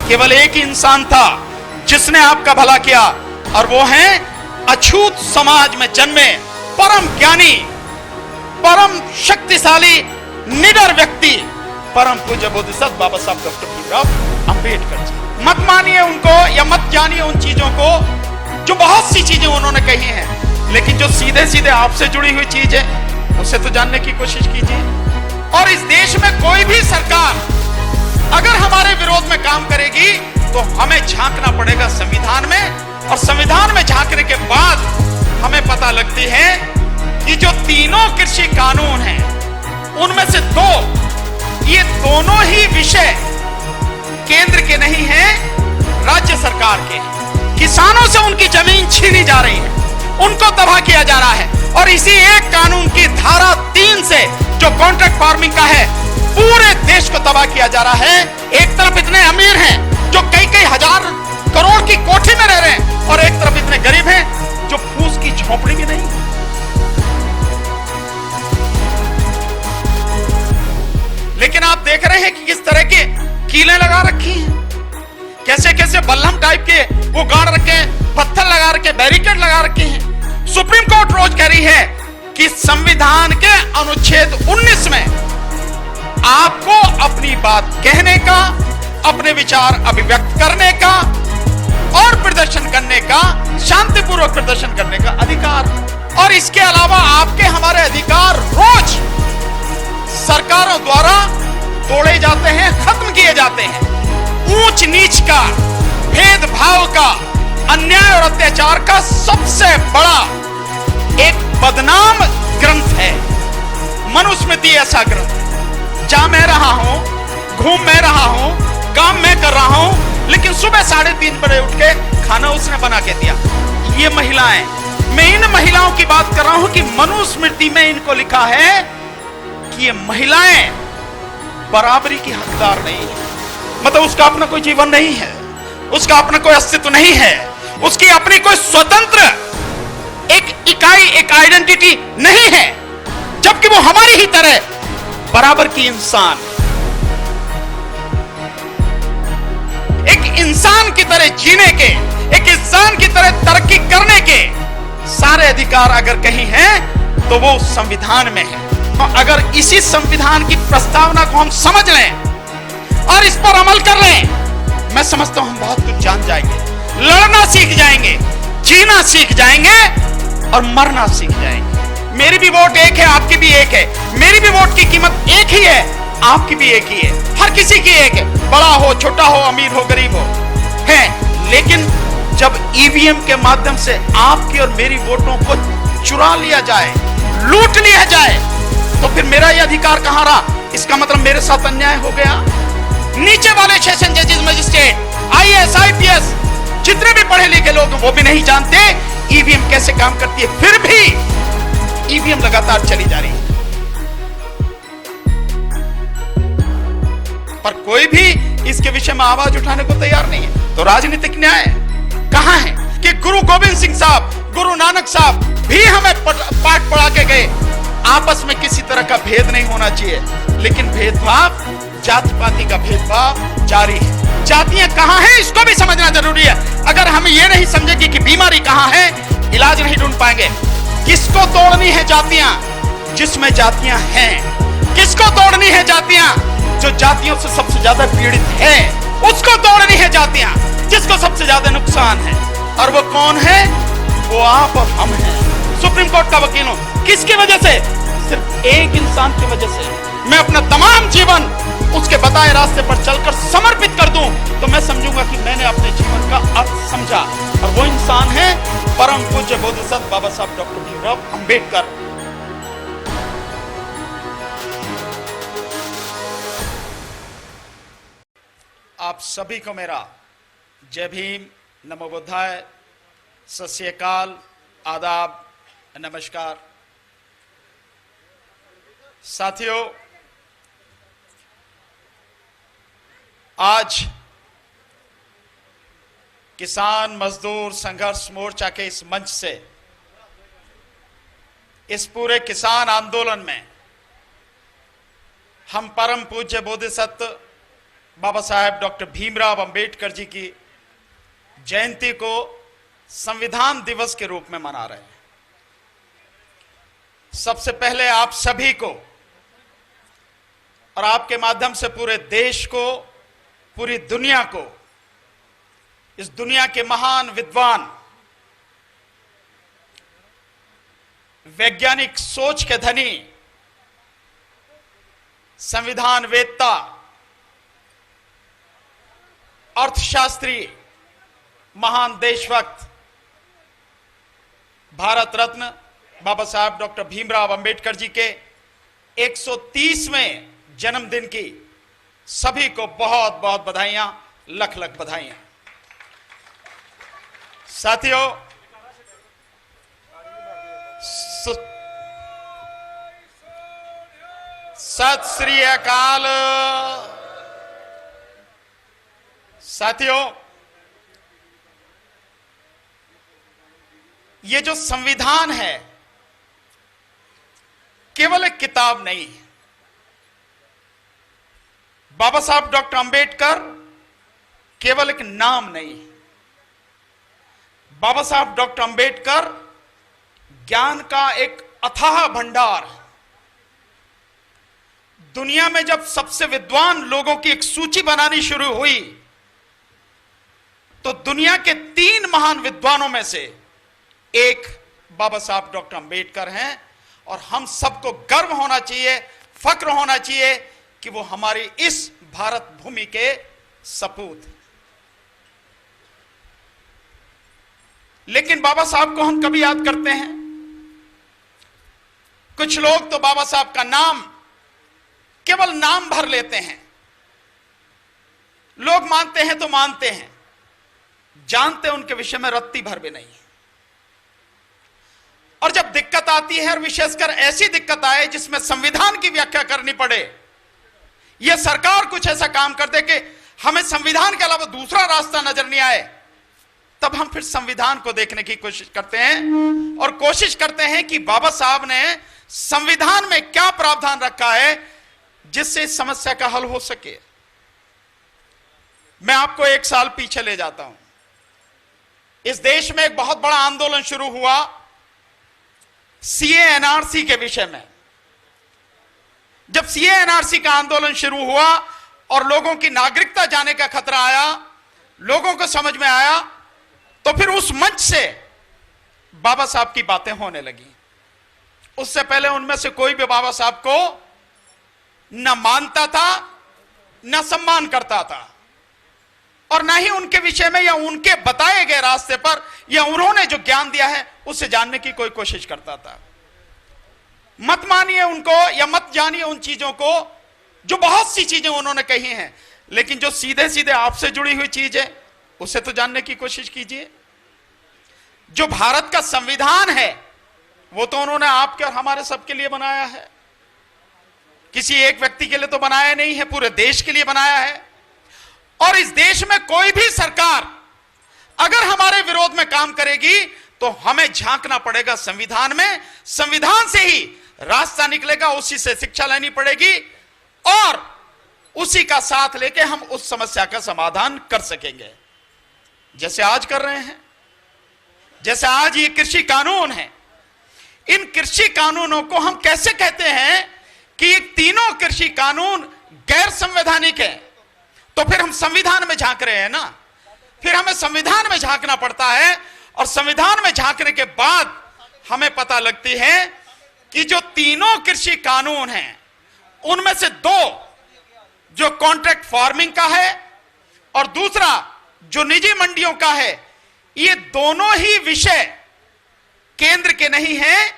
केवल एक ही इंसान था जिसने आपका भला किया, और वो है अछूत समाज में जन्मे परम ज्ञानी, परम शक्तिशाली, निडर व्यक्ति, परम पूज्य बोधिसत्व बाबा साहब डॉक्टर भीमराव अंबेडकर जी। मत मानिए उनको या मत जानिए उन चीजों को जो बहुत सी चीजें उन्होंने कही हैं, लेकिन जो सीधे सीधे आपसे जुड़ी हुई चीज है उसे तो जानने की कोशिश कीजिए। और इस देश में कोई भी सरकार अगर हमारे विरोध में काम करेगी तो हमें झांकना पड़ेगा संविधान में, और संविधान में झांकने के बाद हमें पता लगती है कि जो तीनों कृषि कानून हैं उनमें से दो, ये दोनों ही विषय केंद्र के नहीं हैं, राज्य सरकार के हैं। किसानों से उनकी जमीन छीनी जा रही है, उनको तबाह किया जा रहा है, और इसी एक कानून की धारा 3 से जो कॉन्ट्रैक्ट फार्मिंग का है पूरे देश को तबाह किया जा रहा है। एक तरफ इतने अमीर हैं जो कई कई हजार करोड़ की कोठी में रह रहे हैं, और एक तरफ इतने गरीब हैं जो फूस की झोपड़ी भी नहीं है। लेकिन आप देख रहे हैं कि किस तरह के कीलें लगा रखी हैं, कैसे कैसे बल्लम टाइप के वो गाड़ रखे हैं, पत्थर लगा रखे, बैरिकेड लगा रखे हैं। सुप्रीम कोर्ट रोज कह रही है कि संविधान के अनुच्छेद 19 में आपको अपनी बात कहने का, अपने विचार अभिव्यक्त करने का और प्रदर्शन करने का, शांतिपूर्वक प्रदर्शन करने का अधिकार, और इसके अलावा आपके हमारे अधिकार रोज सरकारों द्वारा तोड़े जाते हैं, खत्म किए जाते हैं। ऊंच नीच का, भेदभाव का, अन्याय और अत्याचार का सबसे बड़ा एक बदनाम ग्रंथ है मनुस्मृति। ऐसा ग्रंथ है, जा मैं रहा हूं, घूम मैं रहा हूं, काम मैं कर रहा हूं, लेकिन सुबह 3:30 बजे उठ के खाना उसने बना के दिया। ये महिलाएं, मैं इन महिलाओं की बात कर रहा हूं कि मनुस्मृति में इनको लिखा है कि ये महिलाएं बराबरी की हकदार नहीं है, मतलब उसका अपना कोई जीवन नहीं है, उसका अपना कोई अस्तित्व नहीं है, उसकी अपनी कोई स्वतंत्र एक इकाई, एक आइडेंटिटी नहीं है, जबकि वो हमारी ही तरह बराबर की इंसान, एक इंसान की तरह जीने के, एक इंसान की तरह तरक्की करने के सारे अधिकार अगर कहीं हैं तो वो संविधान में है। और अगर इसी संविधान की प्रस्तावना को हम समझ लें और इस पर अमल कर लें, मैं समझता हूं हम बहुत कुछ जान जाएंगे, लड़ना सीख जाएंगे, जीना सीख जाएंगे और मरना सीख जाएंगे। मेरी भी वोट एक है, आपकी भी एक है, मेरी भी वोट की कीमत एक ही है, आपकी भी एक ही है, हर किसी की एक है, बड़ा हो, छोटा हो, अमीर हो, गरीब हो, है। लेकिन जब ईवीएम के माध्यम से आपकी और मेरी वोटों को चुरा लिया जाए, लूट लिया जाए, तो फिर मेरा यह अधिकार कहां रहा? इसका मतलब मेरे साथ अन्याय हो गया। नीचे वाले सेशन जजेस, मजिस्ट्रेट, आईएएस, आईपीएस, जितने भी पढ़े लिखे लोग वो भी नहीं जानते ईवीएम कैसे काम करती है, फिर भी ईवीएम लगातार चली जा रही है। पर कोई भी इसके विषय में आवाज उठाने को तैयार नहीं है। तो राजनीतिक न्याय कहां है कि गुरु गोविंद सिंह साहब, गुरु नानक साहब भी हमें पाठ पढ़ा के गए, आपस में किसी तरह का भेद नहीं होना चाहिए, लेकिन भेदभाव, जाति पाति का भेदभाव जारी है। जातियां कहां हैं इसको भी समझना जरूरी है। अगर हम ये नहीं समझेंगे कि बीमारी कहां है, इलाज नहीं ढूंढ पाएंगे। किसको तोड़नी है जातियां? जिसमें जातियां हैं। किसको तोड़नी है जातियां? जो जातियों से सबसे ज्यादा पीड़ित है, उसको तोड़नी है जातियां, जिसको सबसे ज्यादा नुकसान है। और वो कौन है? वो आप और हम हैं। सुप्रीम कोर्ट का वकील हूं, किसकी वजह से? सिर्फ एक इंसान की वजह से। मैं अपना तमाम जीवन उसके बताए रास्ते पर चलकर समर्पित कर दूं तो मैं समझूंगा कि मैंने अपने जीवन का अर्थ समझा, और वो इंसान है परम पूज्य बोधिसत्व बाबा साहब डॉक्टर भीमराव अंबेडकर। आप सभी को मेरा जय भीम, नमो बुद्धाय, सत श्री अकाल, आदाब, नमस्कार। साथियों, आज किसान मजदूर संघर्ष मोर्चा के इस मंच से, इस पूरे किसान आंदोलन में हम परम पूज्य बोधिसत्व बाबा साहेब डॉक्टर भीमराव अंबेडकर जी की जयंती को संविधान दिवस के रूप में मना रहे हैं। सबसे पहले आप सभी को और आपके माध्यम से पूरे देश को, पूरी दुनिया को, इस दुनिया के महान विद्वान, वैज्ञानिक सोच के धनी, संविधान वेत्ता, अर्थशास्त्री, महान देशभक्त, भारत रत्न बाबा साहब डॉक्टर भीमराव अंबेडकर जी के 130वें जन्मदिन की सभी को बहुत बहुत बधाइयां, लख लख बधाइयां। साथियों, सत श्री अकाल। साथियों, ये जो संविधान है केवल एक किताब नहीं है। बाबा साहब डॉक्टर अंबेडकर केवल एक नाम नहीं है। बाबा साहब डॉक्टर अंबेडकर ज्ञान का एक अथाह भंडार है। दुनिया में जब सबसे विद्वान लोगों की एक सूची बनानी शुरू हुई तो दुनिया के 3 महान विद्वानों में से एक बाबा साहब डॉक्टर अंबेडकर हैं और हम सबको गर्व होना चाहिए, फक्र होना चाहिए कि वो हमारी इस भारत भूमि के सपूत हैं। लेकिन बाबा साहब को हम कभी याद करते हैं? कुछ लोग तो बाबा साहब का नाम केवल नाम भर लेते हैं। लोग मानते हैं तो मानते हैं, जानते उनके विषय में रत्ती भर भी नहीं। और जब दिक्कत आती है, और विशेषकर ऐसी दिक्कत आए जिसमें संविधान की व्याख्या करनी पड़े, यह सरकार कुछ ऐसा काम कर दे कि हमें संविधान के अलावा दूसरा रास्ता नजर नहीं आए, तब हम फिर संविधान को देखने की कोशिश करते हैं और कोशिश करते हैं कि बाबा साहब ने संविधान में क्या प्रावधान रखा है जिससे इस समस्या का हल हो सके। मैं आपको 1 साल पीछे ले जाता हूं। इस देश में एक बहुत बड़ा आंदोलन शुरू हुआ सीए एनआरसी के विषय में। जब सीए एनआरसी का आंदोलन शुरू हुआ और लोगों की नागरिकता जाने का खतरा आया, लोगों को समझ में आया, तो फिर उस मंच से बाबा साहब की बातें होने लगी। उससे पहले उनमें से कोई भी बाबा साहब को न मानता था, न सम्मान करता था, और न ही उनके विषय में या उनके बताए गए रास्ते पर या उन्होंने जो ज्ञान दिया है उसे जानने की कोई कोशिश करता था। मत मानिए उनको या मत जानिए उन चीजों को, जो बहुत सी चीजें उन्होंने कही हैं, लेकिन जो सीधे सीधे आपसे जुड़ी हुई चीज है उसे तो जानने की कोशिश कीजिए। जो भारत का संविधान है वो तो उन्होंने आपके और हमारे सबके लिए बनाया है, किसी एक व्यक्ति के लिए तो बनाया नहीं है, पूरे देश के लिए बनाया है। और इस देश में कोई भी सरकार अगर हमारे विरोध में काम करेगी तो हमें झांकना पड़ेगा संविधान में, संविधान से ही रास्ता निकलेगा, उसी से शिक्षा लेनी पड़ेगी और उसी का साथ लेके हम उस समस्या का समाधान कर सकेंगे, जैसे आज कर रहे हैं। जैसे आज ये कृषि कानून है, इन कृषि कानूनों को हम कैसे कहते हैं कि ये तीनों कृषि कानून गैर संवैधानिक है, तो फिर हम संविधान में झांक रहे हैं ना। फिर हमें संविधान में झांकना पड़ता है और संविधान में झांकने के बाद हमें पता लगती है कि जो तीनों कृषि कानून हैं उनमें से 2 जो कॉन्ट्रैक्ट फार्मिंग का है और दूसरा जो निजी मंडियों का है, ये दोनों ही विषय केंद्र के नहीं हैं,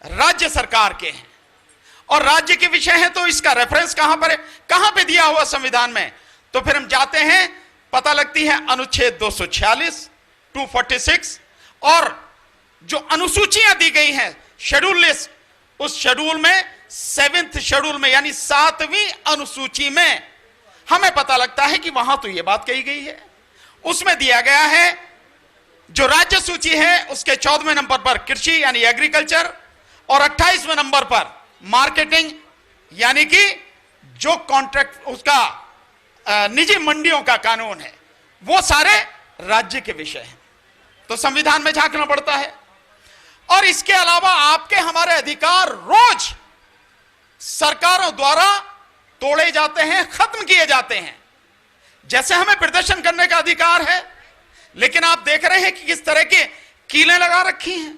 राज्य सरकार के हैं। और राज्य के विषय हैं तो इसका रेफरेंस कहां पर है, कहां पे दिया हुआ संविधान में? तो फिर हम जाते हैं, पता लगती है अनुच्छेद 246, 246 और जो अनुसूचियां दी गई हैं शेड्यूल लिस्ट, उस शेड्यूल में 7th शेड्यूल में यानी 7वीं अनुसूची में हमें पता लगता है कि वहां तो यह बात कही गई है। उसमें दिया गया है जो राज्य सूची है उसके 14वें नंबर पर कृषि यानी एग्रीकल्चर और 28वें नंबर पर मार्केटिंग यानी कि जो कॉन्ट्रैक्ट उसका निजी मंडियों का कानून है, वो सारे राज्य के विषय हैं। तो संविधान में झांकना पड़ता है। और इसके अलावा आपके हमारे अधिकार रोज सरकारों द्वारा तोड़े जाते हैं, खत्म किए जाते हैं। जैसे हमें प्रदर्शन करने का अधिकार है, लेकिन आप देख रहे हैं कि किस तरह के कीलें लगा रखी हैं,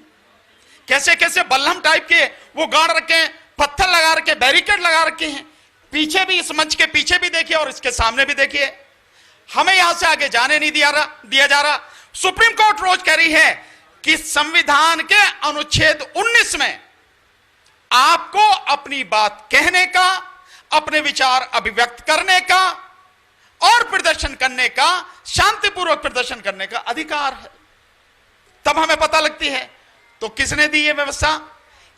कैसे कैसे बल्लम टाइप के वो गाड़ रखे हैं, पत्थर लगा रखे, बैरिकेड लगा रखे हैं। पीछे भी, इस मंच के पीछे भी देखिए और इसके सामने भी देखिए। हमें यहां से आगे जाने नहीं दिया जा रहा। सुप्रीम कोर्ट रोज कह रही है कि संविधान के अनुच्छेद 19 में आपको अपनी बात कहने का, अपने विचार अभिव्यक्त करने का और प्रदर्शन करने का, शांतिपूर्वक प्रदर्शन करने का अधिकार है। तब हमें पता लगती है तो किसने दी ये व्यवस्था?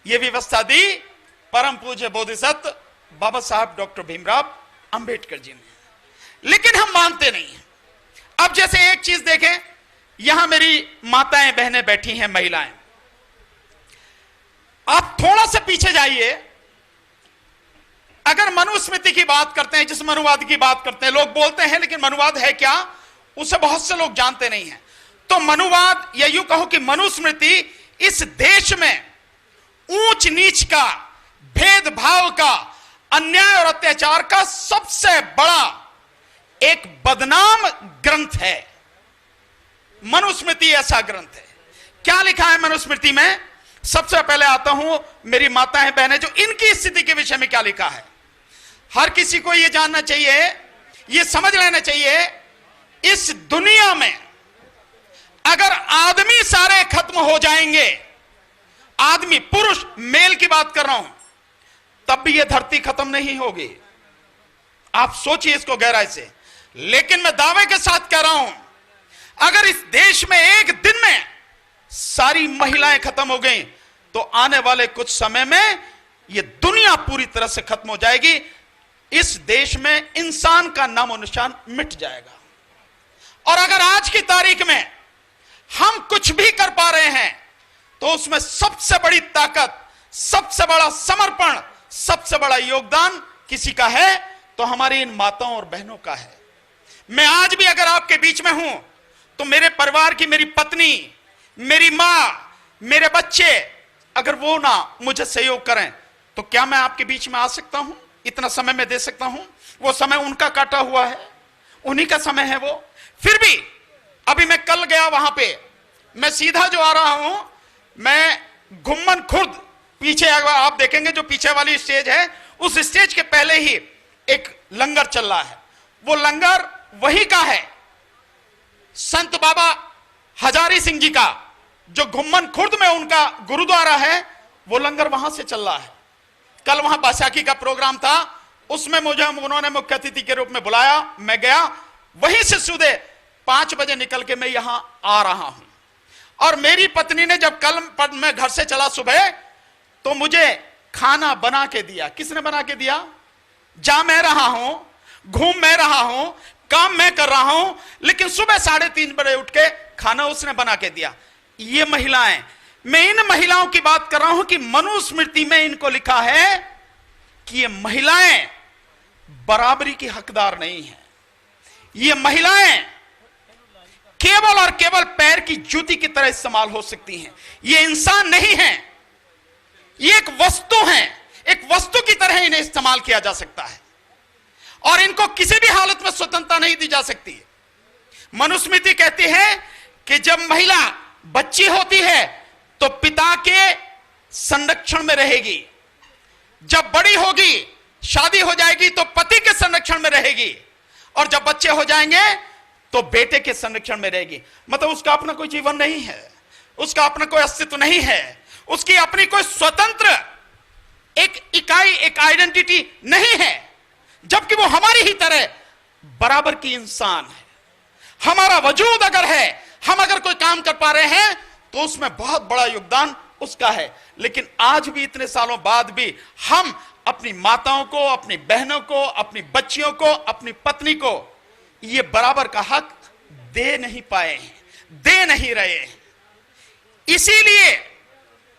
ये व्यवस्था दी परम पूज्य बोधिसत्व बाबा साहब डॉक्टर भीमराव अंबेडकर जी ने। लेकिन हम मानते नहीं हैं। अब जैसे एक चीज देखें, यहां मेरी माताएं बहनें बैठी हैं, महिलाएं। आप थोड़ा सा पीछे जाइए। अगर मनुस्मृति की बात करते हैं, जिस मनुवाद की बात करते हैं, लोग बोलते हैं लेकिन मनुवाद है क्या, उसे बहुत से लोग जानते नहीं हैं। तो मनुवाद, या यूं कहो कि मनुस्मृति इस देश में ऊंच नीच का, भेदभाव का, अन्याय और अत्याचार का सबसे बड़ा एक बदनाम ग्रंथ है। मनुस्मृति ऐसा ग्रंथ है। क्या लिखा है मनुस्मृति में? सबसे पहले आता हूं, मेरी माताएं बहनें, जो इनकी स्थिति के विषय में क्या लिखा है। हर किसी को यह जानना चाहिए, यह समझ लेना चाहिए, इस दुनिया में अगर आदमी सारे खत्म हो जाएंगे, आदमी, पुरुष, मेल की बात कर रहा हूं, तब भी यह धरती खत्म नहीं होगी। आप सोचिए इसको गहराई से। लेकिन मैं दावे के साथ कह रहा हूं, अगर इस देश में एक दिन में सारी महिलाएं खत्म हो गई, तो आने वाले कुछ समय में यह दुनिया पूरी तरह से खत्म हो जाएगी। इस देश में इंसान का नामो निशान मिट जाएगा। और अगर आज की तारीख में हम कुछ भी कर पा रहे हैं, तो उसमें सबसे बड़ी ताकत, सबसे बड़ा समर्पण, सबसे बड़ा योगदान किसी का है, तो हमारी इन माताओं और बहनों का है। मैं आज भी अगर आपके बीच में हूं, तो मेरे परिवार की, मेरी पत्नी, मेरी मां, मेरे बच्चे, अगर वो ना मुझे सहयोग करें, तो क्या मैं आपके बीच में आ सकता हूं? इतना समय मैं दे सकता हूं? वो समय उनका काटा हुआ है, उन्हीं का समय है वो। फिर भी अभी मैं कल गया वहां पे, मैं सीधा जो आ रहा हूं, मैं घुम्मन खुर्द, पीछे आप देखेंगे जो पीछे वाली स्टेज है, उस स्टेज के पहले ही एक लंगर चल रहा है। वो लंगर वही का है, संत बाबा हजारी सिंह जी का, जो घुम्मन खुर्द में उनका गुरुद्वारा है, वो लंगर वहां से चल रहा है। कल वहां बैसाखी का प्रोग्राम था, उसमें मुझे उन्होंने मुख्य अतिथि के रूप में बुलाया, मैं गया। वहीं से सुबह 5 बजे निकल के मैं यहां आ रहा हूं। और मेरी पत्नी ने जब कल मैं घर से चला सुबह, तो मुझे खाना बना के दिया। किसने बना के दिया? जा मैं रहा हूं, घूम मैं रहा हूं, काम मैं कर रहा हूं, लेकिन सुबह 3:30 बजे उठ के खाना उसने बना के दिया। ये महिलाएं, मैं इन महिलाओं की बात कर रहा हूं कि मनुस्मृति में इनको लिखा है कि ये महिलाएं बराबरी की हकदार नहीं है। ये महिलाएं केवल और केवल पैर की जूती की तरह इस्तेमाल हो सकती हैं। ये इंसान नहीं है, ये एक वस्तु है। एक वस्तु की तरह इन्हें इस्तेमाल किया जा सकता है और इनको किसी भी हालत में स्वतंत्रता नहीं दी जा सकती। मनुस्मृति कहती है कि जब महिला बच्ची होती है तो पिता के संरक्षण में रहेगी, जब बड़ी होगी, शादी हो जाएगी, तो पति के संरक्षण में रहेगी, और जब बच्चे हो जाएंगे तो बेटे के संरक्षण में रहेगी। मतलब उसका अपना कोई जीवन नहीं है, उसका अपना कोई अस्तित्व नहीं है, उसकी अपनी कोई स्वतंत्र एक इकाई, एक आइडेंटिटी नहीं है, जबकि वो हमारी ही तरह बराबर की इंसान है। हमारा वजूद अगर है, हम अगर कोई काम कर पा रहे हैं, तो उसमें बहुत बड़ा योगदान उसका है। लेकिन आज भी, इतने सालों बाद भी, हम अपनी माताओं को, अपनी बहनों को, अपनी बच्चियों को, अपनी पत्नी को ये बराबर का हक दे नहीं पाए हैं, दे नहीं रहे हैं। इसीलिए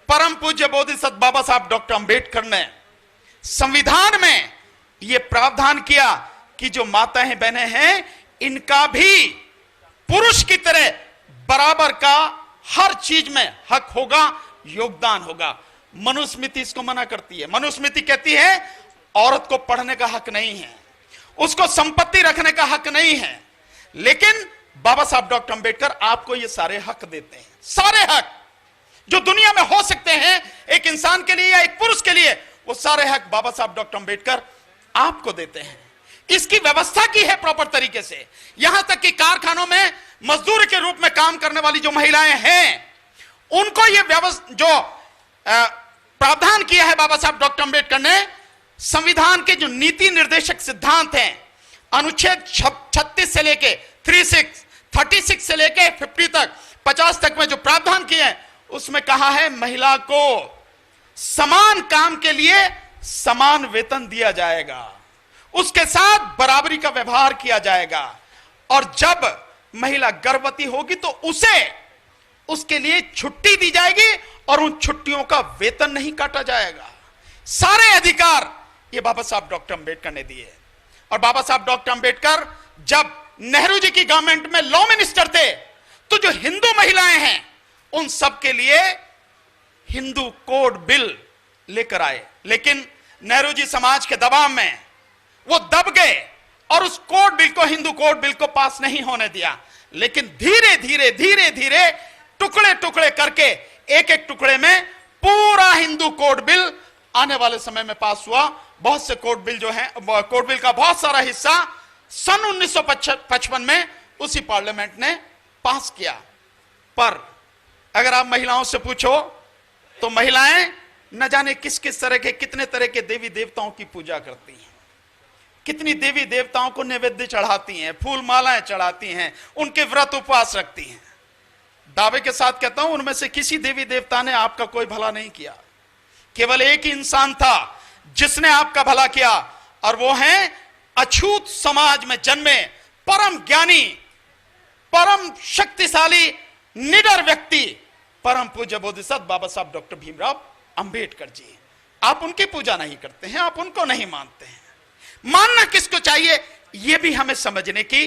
परम पूज्य बोधिसत्व बाबा साहब डॉक्टर अंबेडकर ने संविधान में यह प्रावधान किया कि जो माताएं बहनें हैं, इनका भी पुरुष की तरह बराबर का हर चीज में हक होगा, योगदान होगा। मनुस्मृति इसको मना करती है। मनुस्मृति कहती है औरत को पढ़ने का हक नहीं है, उसको संपत्ति रखने का हक नहीं है, लेकिन बाबा साहब डॉक्टर अंबेडकर आपको ये सारे हक देते हैं। सारे हक जो दुनिया में हो सकते हैं एक इंसान के लिए या एक पुरुष के लिए, वो सारे हक बाबा साहब डॉक्टर अंबेडकर आपको देते हैं। इसकी व्यवस्था की है प्रॉपर तरीके से। यहां तक कि कारखानों में मजदूर के रूप में काम करने वाली जो महिलाएं हैं, उनको ये व्यवस्था जो प्रावधान किया है बाबा साहब डॉक्टर अंबेडकर ने, संविधान के जो नीति निर्देशक सिद्धांत हैं, अनुच्छेद 36 से लेके 36 से लेके 50 तक 50 तक में जो प्रावधान किए हैं, उसमें कहा है महिला को समान काम के लिए समान वेतन दिया जाएगा, उसके साथ बराबरी का व्यवहार किया जाएगा, और जब महिला गर्भवती होगी तो उसे उसके लिए छुट्टी दी जाएगी और उन छुट्टियों का वेतन नहीं काटा जाएगा। सारे अधिकार ये बाबा साहब डॉक्टर अंबेडकर ने दिए। और बाबा साहब डॉक्टर अंबेडकर जब नेहरू जी की गवर्नमेंट में लॉ मिनिस्टर थे, तो जो हिंदू महिलाएं हैं उन सब के लिए हिंदू कोड बिल लेकर आए, लेकिन नेहरू जी समाज के दबाव में वो दब गए और उस कोड बिल को, हिंदू कोड बिल को पास नहीं होने दिया। लेकिन धीरे धीरे टुकड़े टुकड़े करके एक एक टुकड़े में पूरा हिंदू कोड बिल आने वाले समय में पास हुआ। बहुत से कोड बिल जो है, कोड बिल का बहुत सारा हिस्सा सन 1955 में उसी पार्लियामेंट ने पास किया। पर अगर आप महिलाओं से पूछो तो महिलाएं न जाने किस किस तरह के, कितने तरह के देवी देवताओं की पूजा करती हैं, कितनी देवी देवताओं को नैवेद्य चढ़ाती हैं, फूल मालाएं चढ़ाती हैं, उनके व्रत उपवास रखती हैं। दावे के साथ कहता हूं उनमें से किसी देवी देवता ने आपका कोई भला नहीं किया। केवल एक ही इंसान था जिसने आपका भला किया, और वो है अछूत समाज में जन्मे परम ज्ञानी, परम शक्तिशाली, निडर व्यक्ति, परम पूज्य बोधिसत्व बाबा साहब डॉक्टर भीमराव अंबेडकर जी। आप उनकी पूजा नहीं करते हैं, आप उनको नहीं मानते हैं। मानना किसको चाहिए यह भी हमें समझने की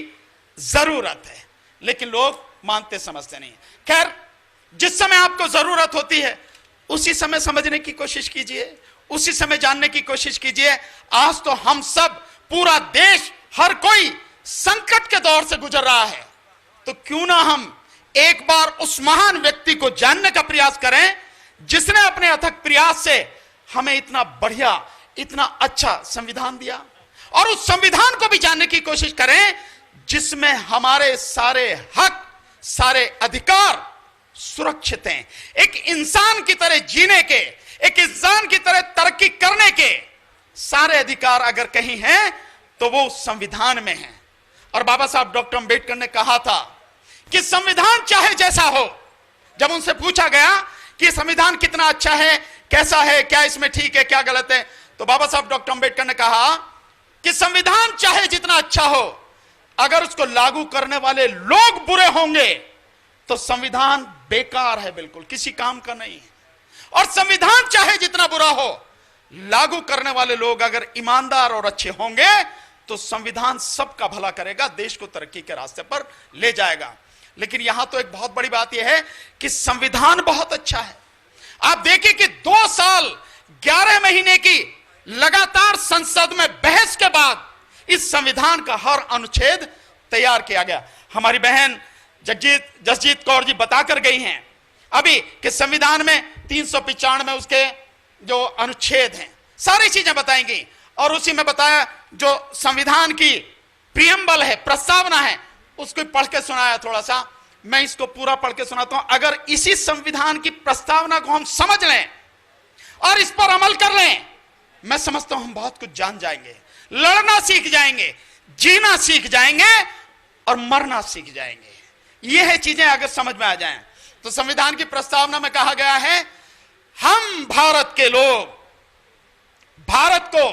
जरूरत है, लेकिन लोग मानते समझते नहीं। खैर, जिस समय आपको जरूरत होती है उसी समय समझने की कोशिश कीजिए, उसी समय जानने की कोशिश कीजिए। आज तो हम सब, पूरा देश, हर कोई संकट के दौर से गुजर रहा है, तो क्यों ना हम एक बार उस महान व्यक्ति को जानने का प्रयास करें जिसने अपने अथक प्रयास से हमें इतना बढ़िया, इतना अच्छा संविधान दिया, और उस संविधान को भी जानने की कोशिश करें जिसमें हमारे सारे हक, सारे अधिकार सुरक्षित हैं। एक इंसान की तरह जीने के, एक इंसान की तरह तरक्की करने के सारे अधिकार अगर कहीं हैं तो वो संविधान में हैं। और बाबा साहब डॉक्टर अंबेडकर ने कहा था कि संविधान चाहे जैसा हो, जब उनसे पूछा गया कि संविधान कितना अच्छा है, कैसा है, क्या इसमें ठीक है, क्या गलत है, तो बाबा साहब डॉक्टर अंबेडकर ने कहा कि संविधान चाहे जितना अच्छा हो, अगर उसको लागू करने वाले लोग बुरे होंगे तो संविधान बेकार है, बिल्कुल किसी काम का नहीं है। और संविधान चाहे जितना बुरा हो, लागू करने वाले लोग अगर ईमानदार और अच्छे होंगे तो संविधान सबका भला करेगा, देश को तरक्की के रास्ते पर ले जाएगा। लेकिन यहां तो एक बहुत बड़ी बात यह है कि संविधान बहुत अच्छा है। आप देखिए कि 2 साल 11 महीने की लगातार संसद में बहस के बाद इस संविधान का हर अनुच्छेद तैयार किया गया। हमारी बहन जसजीत कौर जी बताकर गई हैं अभी कि संविधान में 395 उसके जो अनुच्छेद हैं, सारी चीजें बताएंगी। और उसी में बताया जो संविधान की प्रियम्बल है, प्रस्तावना है, उसको पढ़ के सुनाया थोड़ा सा। मैं इसको पूरा पढ़ के सुनाता हूं। अगर इसी संविधान की प्रस्तावना को हम समझ लें और इस पर अमल कर लें, मैं समझता हूं हम बहुत कुछ जान जाएंगे, लड़ना सीख जाएंगे, जीना सीख जाएंगे और मरना सीख जाएंगे। ये है चीजें अगर समझ में आ जाएं तो संविधान की प्रस्तावना में कहा गया है, हम भारत के लोग भारत को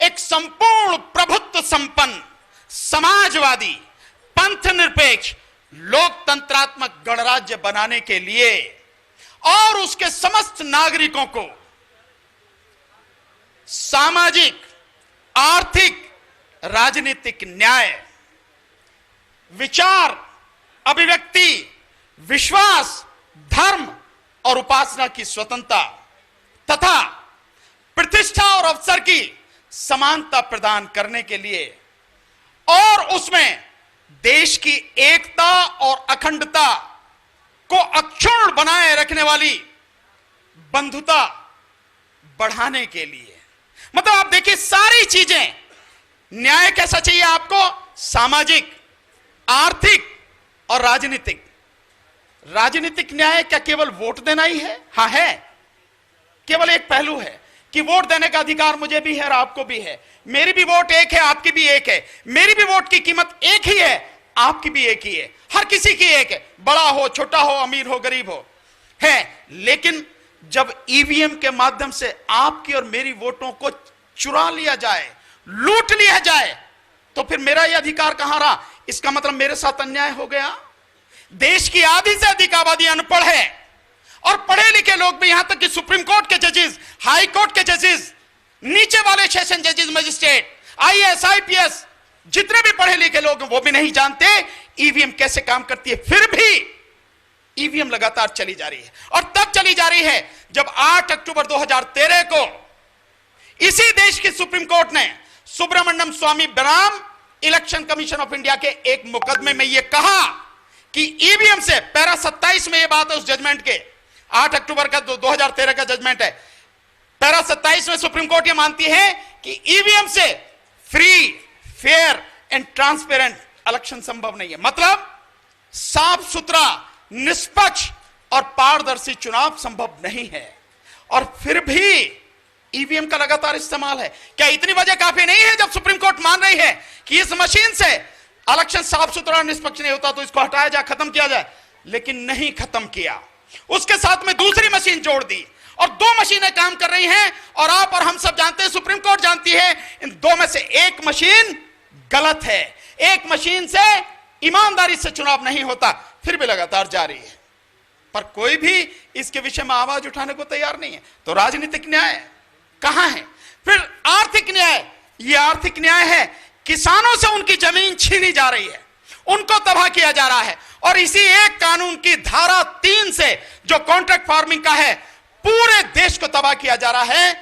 एक संपूर्ण प्रभुत्व संपन्न, समाजवादी, पंथ निरपेक्ष, लोकतंत्रात्मक गणराज्य बनाने के लिए और उसके समस्त नागरिकों को सामाजिक, आर्थिक, राजनीतिक न्याय, विचार, अभिव्यक्ति, विश्वास, धर्म और उपासना की स्वतंत्रता तथा प्रतिष्ठा और अवसर की समानता प्रदान करने के लिए और उसमें देश की एकता और अखंडता को अक्षुण्ण बनाए रखने वाली बंधुता बढ़ाने के लिए। मतलब आप देखिए सारी चीजें, न्याय कैसा चाहिए आपको? सामाजिक, आर्थिक और राजनीतिक। राजनीतिक न्याय क्या केवल वोट देना ही है? हां है, केवल एक पहलू है कि वोट देने का अधिकार मुझे भी है और आपको भी है। मेरी भी वोट एक है, आपकी भी एक है। मेरी भी वोट की कीमत एक ही है, आपकी भी एक ही है, हर किसी की एक है, बड़ा हो, छोटा हो, अमीर हो, गरीब हो, है। लेकिन जब ईवीएम के माध्यम से आपकी और मेरी वोटों को चुरा लिया जाए, लूट लिया जाए, तो फिर मेरा यह अधिकार कहां रहा? इसका मतलब मेरे साथ अन्याय हो गया। देश की आधी से अधिक आबादी अनपढ़ है और पढ़े लिखे लोग भी, यहां तक कि सुप्रीम कोर्ट के जजेस, हाई कोर्ट के जजेस, नीचे वाले सेशन जजेस, मजिस्ट्रेट, आईएएस, आईपीएस, जितने भी पढ़े लिखे लोग हैं वो भी नहीं जानते ईवीएम कैसे काम करती है। फिर भी ईवीएम लगातार चली जा रही है और तब चली जा रही है जब 8 अक्टूबर 2013 को इसी देश की सुप्रीम कोर्ट ने सुब्रमण्यम स्वामी बराम इलेक्शन कमीशन ऑफ इंडिया के एक मुकदमे में यह कहा कि ईवीएम से, पैरा 27 में यह बात है उस जजमेंट के, 8 अक्टूबर का 2013 का जजमेंट है, पैरा 27 में सुप्रीम कोर्ट यह मानती है कि ईवीएम से free, fair and transparent election संभव नहीं है। मतलब साफ सुथरा, निष्पक्ष और पारदर्शी चुनाव संभव नहीं है। और फिर भी ईवीएम का लगातार इस्तेमाल है। क्या इतनी वजह काफी नहीं है जब सुप्रीम कोर्ट मान रही है कि इस मशीन से इलेक्शन साफ सुथरा और निष्पक्ष नहीं होता तो इसको हटाया जाए, खत्म किया जाए? लेकिन नहीं खत्म किया, उसके साथ में दूसरी मशीन जोड़ दी और 2 मशीनें काम कर रही हैं। और आप और हम सब जानते हैं, सुप्रीम कोर्ट जानती है, इन 2 में से एक मशीन गलत है, एक मशीन से ईमानदारी से चुनाव नहीं होता, फिर भी लगातार जारी है। पर कोई भी इसके विषय में आवाज उठाने को तैयार नहीं है। तो राजनीतिक न्याय कहां है? फिर आर्थिक न्याय, यह आर्थिक न्याय है, किसानों से उनकी जमीन छीनी जा रही है, उनको तबाह किया जा रहा है। और इसी एक कानून की धारा 3 से, जो कॉन्ट्रैक्ट फार्मिंग का है, पूरे देश को तबाह किया जा रहा है।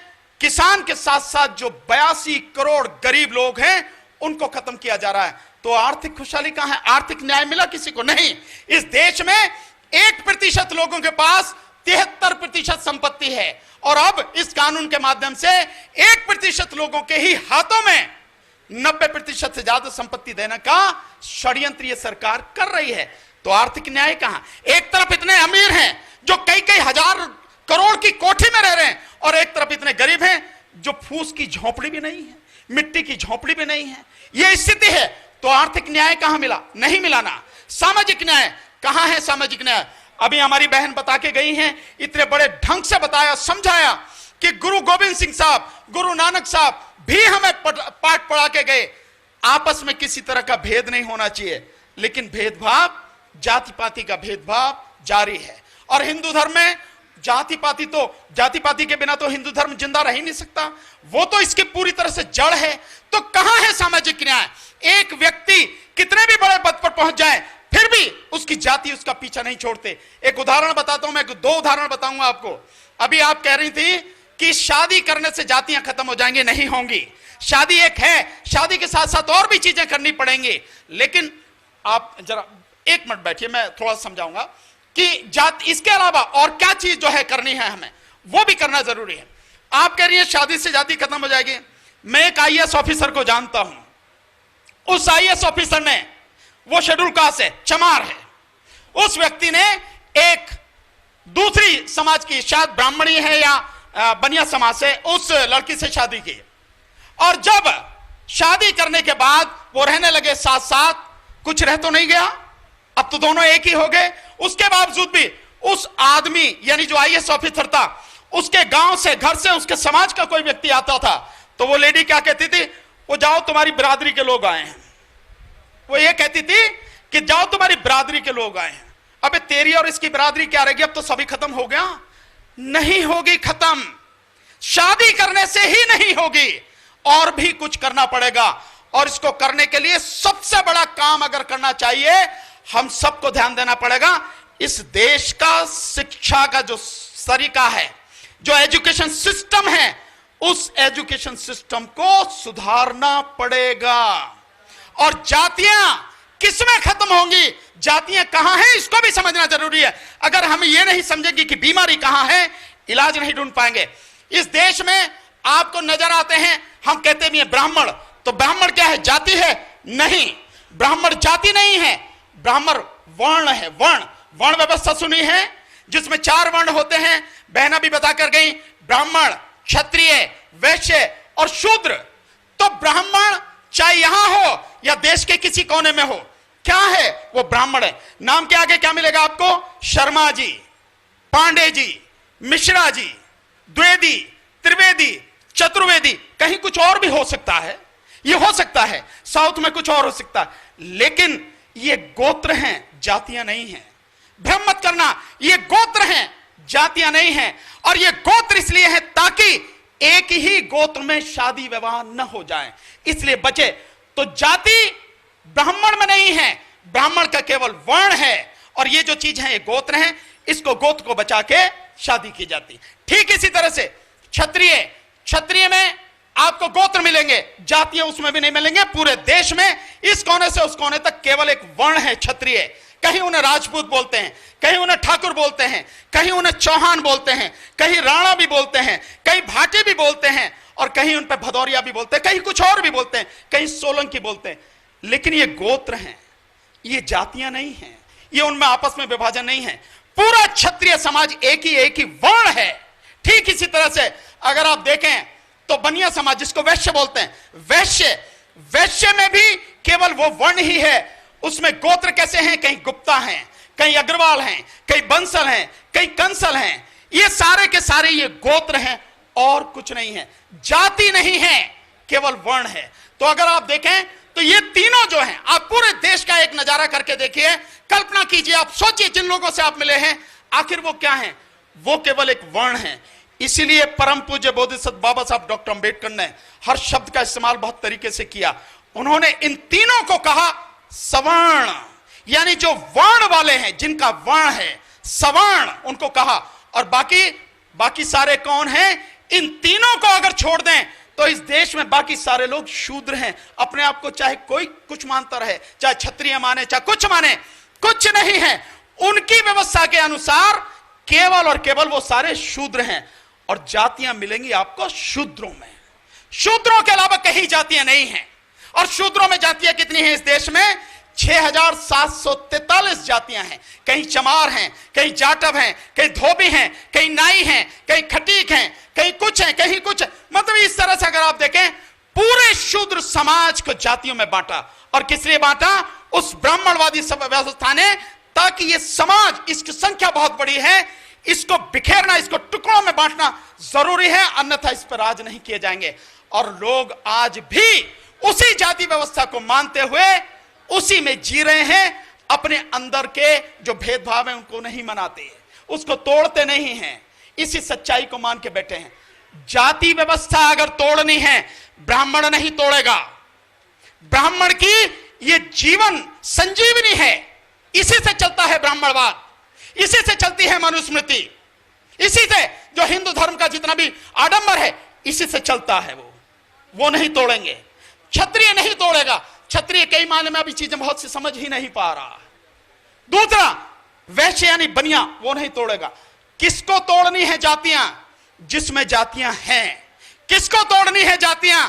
किसान के साथ साथ जो 82 करोड़ गरीब लोग हैं उनको खत्म किया जा रहा है। तो आर्थिक खुशहाली कहां है? आर्थिक न्याय मिला किसी को? नहीं। इस देश में 1% लोगों के पास 73% संपत्ति है और अब इस कानून के माध्यम से 1% लोगों के ही हाथों में 90% से ज्यादा संपत्ति देने का षड्यंत्र ये सरकार कर रही है। तो आर्थिक न्याय कहां? एक तरफ इतने अमीर हैं जो कई कई हजार करोड़ की कोठी में रह रहे हैं और एक तरफ इतने गरीब हैं जो फूस की झोपड़ी भी नहीं है, मिट्टी की झोपड़ी भी नहीं है। यह स्थिति है। तो आर्थिक न्याय कहां मिला? नहीं मिला ना। सामाजिक न्याय कहां है? सामाजिक न्याय अभी हमारी बहन बता के गई हैं, इतने बड़े ढंग से बताया, समझाया कि गुरु गोविंद सिंह साहब, गुरु नानक साहब भी हमें पाठ पढ़ा के गए, आपस में किसी तरह का भेद नहीं होना चाहिए। लेकिन भेदभाव, जाति पाति का भेदभाव जारी है। और हिंदू धर्म में जाति पाति के बिना तो हिंदू धर्म जिंदा रह ही नहीं सकता, वो तो इसकी पूरी तरह से जड़ है। तो कहां है सामाजिक न्याय? एक व्यक्ति कितने भी बड़े पद पर पहुंच जाए फिर भी उसकी जाति उसका पीछा नहीं छोड़ते। एक उदाहरण बताता हूं, मैं 2 उदाहरण बताऊंगा आपको। अभी आप कह रही थी कि शादी करने से जातियां खत्म हो जाएंगी, नहीं होंगी। शादी एक है, शादी के साथ साथ और भी चीजें करनी पड़ेंगी। लेकिन आप जरा 1 मिनट बैठिए, मैं थोड़ा समझाऊंगा कि जाति, इसके अलावा और क्या चीज जो है करनी है हमें, वो भी करना जरूरी है। आप कह रही है शादी से जाति खत्म हो जाएगी। मैं एक आईएएस ऑफिसर को जानता हूं, उस आईएएस ऑफिसर ने, वो शेड्यूल कास्ट है, चमार है, उस व्यक्ति ने एक दूसरी समाज की, शायद ब्राह्मणी है या बनिया समाज से, उस लड़की से शादी की। और जब शादी करने के बाद वो रहने लगे साथ साथ, कुछ रह तो नहीं गया, अब तो दोनों एक ही हो गए। उसके बावजूद भी उस आदमी, यानी जो आईएएस ऑफिसर था, उसके गांव से, घर से, उसके समाज का कोई व्यक्ति आता था तो वो लेडी क्या कहती थी? वो जाओ तुम्हारी बिरादरी के लोग आए हैं। वो ये कहती थी कि जाओ तुम्हारी बिरादरी के लोग आए हैं। अबे तेरी और इसकी बिरादरी क्या रहेगी? अब तो सभी खत्म हो गया। नहीं होगी खत्म, शादी करने से ही नहीं होगी, और भी कुछ करना पड़ेगा। और इसको करने के लिए सबसे बड़ा काम अगर करना चाहिए, हम सबको ध्यान देना पड़ेगा। इस देश का शिक्षा का जो तरीका है, जो एजुकेशन सिस्टम है, उस एजुकेशन सिस्टम को सुधारना पड़ेगा। और जातियां किसमें खत्म होंगी, जातियां कहां हैं, इसको भी समझना जरूरी है। अगर हम ये नहीं समझेंगे कि बीमारी कहां है, इलाज नहीं ढूंढ पाएंगे। इस देश में आपको नजर आते हैं, हम कहते भी हैं ब्राह्मण, तो ब्राह्मण क्या है, जाति है? नहीं, ब्राह्मण जाति नहीं है, ब्राह्मण वर्ण है। वर्ण व्यवस्था सुनी है, जिसमें 4 वर्ण होते हैं, बहना भी बता कर गई, ब्राह्मण, क्षत्रिय, वैश्य और शूद्र। तो ब्राह्मण चाहे यहां हो या देश के किसी कोने में हो, क्या है, वो ब्राह्मण है। नाम के आगे क्या मिलेगा आपको? शर्मा जी, पांडे जी, मिश्रा जी, द्विवेदी, त्रिवेदी, चतुर्वेदी, कहीं कुछ और भी हो सकता है, ये हो सकता है, साउथ में कुछ और हो सकता है, लेकिन ये गोत्र हैं, जातियां नहीं हैं। भ्रम मत करना, ये गोत्र हैं, जातियां नहीं हैं। और ये गोत्र इसलिए है ताकि एक ही गोत्र में शादी विवाह न हो जाए, इसलिए बचे। तो जाति ब्राह्मण में नहीं है, ब्राह्मण का केवल वर्ण है, और ये जो चीज है ये गोत्र है, इसको गोत्र को बचा के शादी की जाती। ठीक इसी तरह से क्षत्रिय में आपको गोत्र मिलेंगे, जातियां उसमें भी नहीं मिलेंगे। पूरे देश में इस कोने से उस कोने तक केवल एक वर्ण है, क्षत्रिय। कहीं उन्हें राजपूत बोलते हैं, कहीं उन्हें ठाकुर बोलते हैं, कहीं उन्हें चौहान बोलते हैं, कहीं राणा भी बोलते हैं, कहीं भाटी भी बोलते हैं, और कहीं उन पर भदौरिया भी बोलते हैं, कहीं कुछ और भी बोलते हैं, कहीं सोलंकी बोलते हैं। लेकिन ये गोत्र हैं, ये जातियां नहीं हैं, ये उनमें आपस में विभाजन नहीं है। पूरा क्षत्रिय समाज एक ही वर्ण है। ठीक इसी तरह से अगर आप देखें तो बनिया समाज, जिसको वैश्य बोलते हैं, वैश्य में भी केवल वो वर्ण ही है, उसमें गोत्र कैसे हैं, कहीं गुप्ता हैं, कहीं अग्रवाल हैं, कहीं बंसल हैं, कहीं कंसल हैं। ये सारे के सारे ये गोत्र हैं और कुछ नहीं है, जाति नहीं है, केवल वर्ण है। तो अगर आप देखें तो ये तीनों जो हैं, आप पूरे देश का एक नजारा करके देखिए, कल्पना कीजिए, आप सोचिए जिन लोगों से आप मिले हैं, आखिर वो क्या हैं, वो केवल एक वर्ण है। इसीलिए परम पूज्य बोधिसत्व बाबा साहब डॉक्टर अंबेडकर ने हर शब्द का इस्तेमाल बहुत तरीके से किया। उन्होंने इन तीनों को कहा सवर्ण, यानी जो वर्ण वाले हैं, जिनका वर्ण है सवर्ण, उनको कहा। और बाकी सारे कौन हैं? इन तीनों को अगर छोड़ दें तो इस देश में बाकी सारे लोग शूद्र हैं। अपने आप को चाहे कोई कुछ मानता रहे, चाहे क्षत्रिय माने, चाहे कुछ माने, कुछ नहीं है। उनकी व्यवस्था के अनुसार केवल और केवल वो सारे शूद्र हैं। और जातियां मिलेंगी आपको शूद्रों में, शूद्रों के अलावा कहीं जातियां नहीं हैं। और शूद्रों में जातियां कितनी हैं इस देश में? 6743 जातियां हैं। कहीं चमार हैं, कहीं जाटव हैं, कहीं धोबी हैं, कहीं नाई हैं, कहीं खटीक हैं, कहीं कुछ हैं, कहीं कुछ। मतलब इस तरह से अगर आप देखें, पूरे शूद्र समाज को जातियों में बांटा। और किस लिए बांटा? उस ब्राह्मणवादी व्यवस्था ने, ताकि ये समाज, इसकी संख्या बहुत बड़ी है, इसको बिखेरना, इसको टुकड़ों में बांटना जरूरी है, अन्यथा इस पर राज नहीं किए जाएंगे। और लोग आज भी उसी जाति व्यवस्था को मानते हुए उसी में जी रहे हैं। अपने अंदर के जो भेदभाव है उनको नहीं मनाते, उसको तोड़ते नहीं हैं, इसी सच्चाई को मान के बैठे हैं। जाति व्यवस्था अगर तोड़नी है, ब्राह्मण नहीं तोड़ेगा। ब्राह्मण की ये जीवन संजीवनी है, इसी से चलता है ब्राह्मणवाद, इसी से चलती है मनुस्मृति, इसी से जो हिंदू धर्म का जितना भी आडंबर है, इसी से चलता है। वो नहीं तोड़ेंगे। क्षत्रिय नहीं तोड़ेगा। क्षत्रिय कई मायने में अभी चीजें बहुत सी समझ ही नहीं पा रहा। दूसरा, वैश्य यानी बनिया, वो नहीं तोड़ेगा। किसको तोड़नी है जातियां? जिसमें जातियां हैं। किसको तोड़नी है जातियां?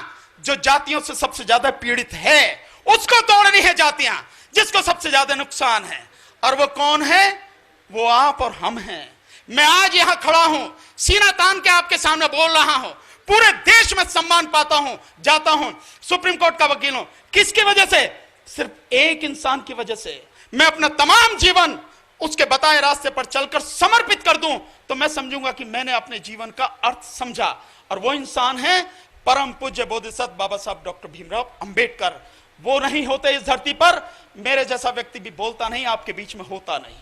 जो जातियों से सबसे ज्यादा पीड़ित है, उसको तोड़नी है जातियां, जिसको सबसे ज्यादा नुकसान है। और वो कौन है? वो आप और हम हैं। मैं आज यहां खड़ा हूं, सीना तान के आपके सामने बोल रहा हूं, पूरे देश में सम्मान पाता हूं, जाता हूं, सुप्रीम कोर्ट का वकील हूं। किसकी वजह से? सिर्फ एक इंसान की वजह से। मैं अपना तमाम जीवन उसके बताए रास्ते पर चलकर समर्पित कर दूं तो मैं समझूंगा कि मैंने अपने जीवन का अर्थ समझा। और वो इंसान है परम पूज्य बोधिसत्व बाबा साहब डॉक्टर भीमराव अंबेडकर। वो नहीं होते इस धरती पर, मेरे जैसा व्यक्ति भी बोलता नहीं, आपके बीच में होता नहीं,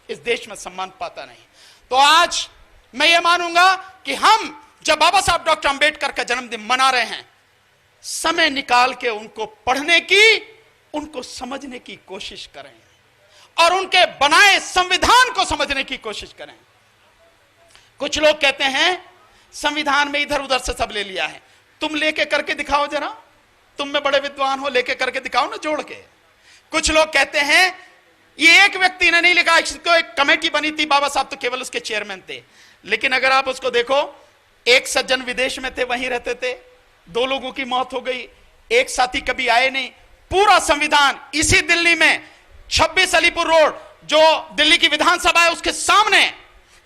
इस देश में सम्मान पाता नहीं। तो आज मैं ये मानूंगा कि हम जब बाबा साहब डॉक्टर अंबेडकर का जन्मदिन मना रहे हैं, समय निकाल के उनको पढ़ने की, उनको समझने की कोशिश करें और उनके बनाए संविधान को समझने की कोशिश करें। कुछ लोग कहते हैं संविधान में इधर उधर से सब ले लिया है। तुम लेके करके दिखाओ जरा, तुम में बड़े विद्वान हो, लेके करके दिखाओ ना जोड़ के। कुछ लोग कहते हैं ये एक व्यक्ति ने नहीं लिखा, इसको एक कमेटी बनी थी, बाबा साहब तो केवल उसके चेयरमैन थे। लेकिन अगर आप उसको देखो, एक सज्जन विदेश में थे, वहीं रहते थे, 2 लोगों की मौत हो गई, एक साथी कभी आए नहीं। पूरा संविधान इसी दिल्ली में 26 अलीपुर रोड, जो दिल्ली की विधानसभा है उसके सामने,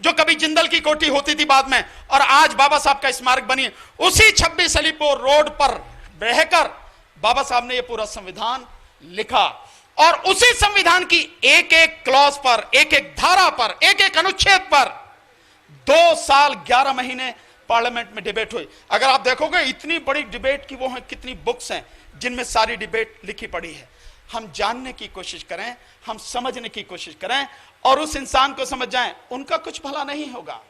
जो कभी जिंदल की कोठी होती थी बाद में और आज बाबा साहब का स्मारक बनी, उसी 26 अलीपुर रोड पर रहकर बाबा साहब ने यह पूरा संविधान लिखा। और उसी संविधान की एक एक क्लॉज पर, एक एक धारा पर, एक एक अनुच्छेद पर 2 साल 11 महीने पार्लियामेंट में डिबेट हुई। अगर आप देखोगे इतनी बड़ी डिबेट की वो है, कितनी बुक्स हैं जिनमें सारी डिबेट लिखी पड़ी है। हम जानने की कोशिश करें, हम समझने की कोशिश करें और उस इंसान को समझ जाएं, उनका कुछ भला नहीं होगा।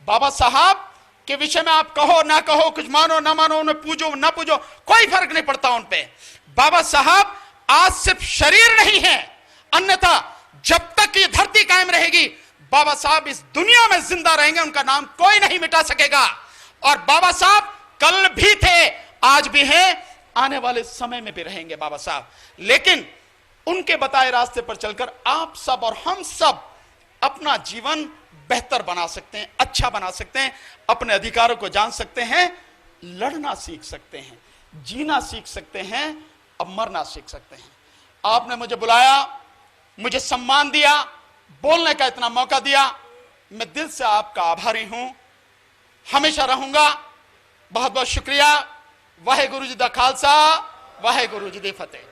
बाबा साहब के विषय में आप कहो ना कहो, कुछ मानो ना मानो, उन्हें पूजो ना पूजो, कोई फर्क नहीं पड़ता उन पे। बाबा साहब आज सिर्फ शरीर नहीं है, अन्यथा जब तक ये धरती कायम रहेगी बाबा साहब इस दुनिया में जिंदा रहेंगे, उनका नाम कोई नहीं मिटा सकेगा। और बाबा साहब कल भी थे, आज भी हैं, आने वाले समय में भी रहेंगे बाबा साहब। लेकिन उनके बताए रास्ते पर चलकर आप सब और हम सब अपना जीवन बेहतर बना सकते हैं, अच्छा बना सकते हैं, अपने अधिकारों को जान सकते हैं, लड़ना सीख सकते हैं, जीना सीख सकते हैं, अब मरना सीख सकते हैं। आपने मुझे बुलाया, मुझे सम्मान दिया, बोलने का इतना मौका दिया, मैं दिल से आपका आभारी हूं, हमेशा रहूंगा। बहुत बहुत शुक्रिया। वाहेगुरु जी दा खालसा, वाहेगुरु जी दी फतेह।